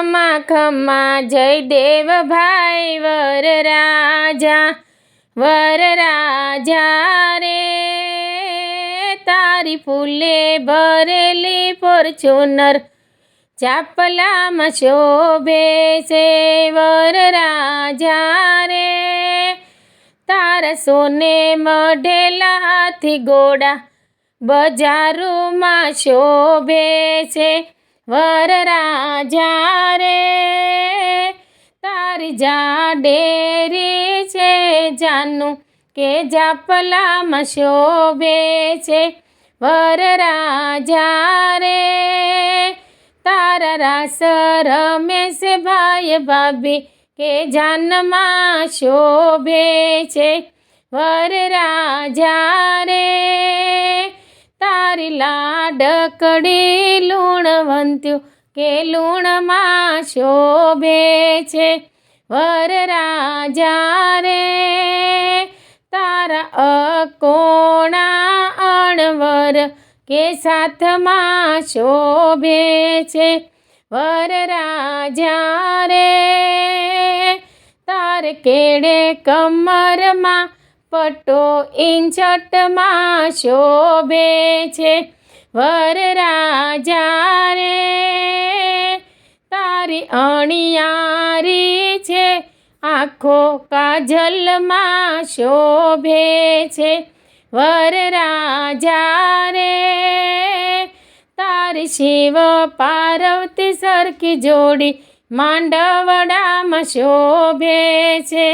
ખમા ખમા જય દેવભાઈ વરરાજા રે તારી ફૂલે ભરેલી ફોર્ચ્યુનર ચાપલામાં શોભે છે વરરાજા રે તારા સોને મઢેલા હાથી ઘોડા બજારોમાં શોભે છે વરરાજા રે તારી જાડેરી છે જાનું કે જાપલામાં શોભે છે વરરાજા રે તારા રાસ રમેશ ભાઈ ભાભી કે જાનમાં શોભે છે વરરાજા રે તારી લાડકડી લૂણવંત્યું કે લૂણમાં શોભે છે વરરાજા રે તારા અકોણા અણવર કે સાથમાં શોભે છે વરરાજા રે તારે કેડે કમરમાં પટ્ટો ઈંચટમાં શોભે છે વરરાજા રે તારી અણિયારી છે આંખો કાજલમાં શોભે છે વરરાજા રે તારી શિવ પાર્વતી સરખી જોડી માંડવડામાં શોભે છે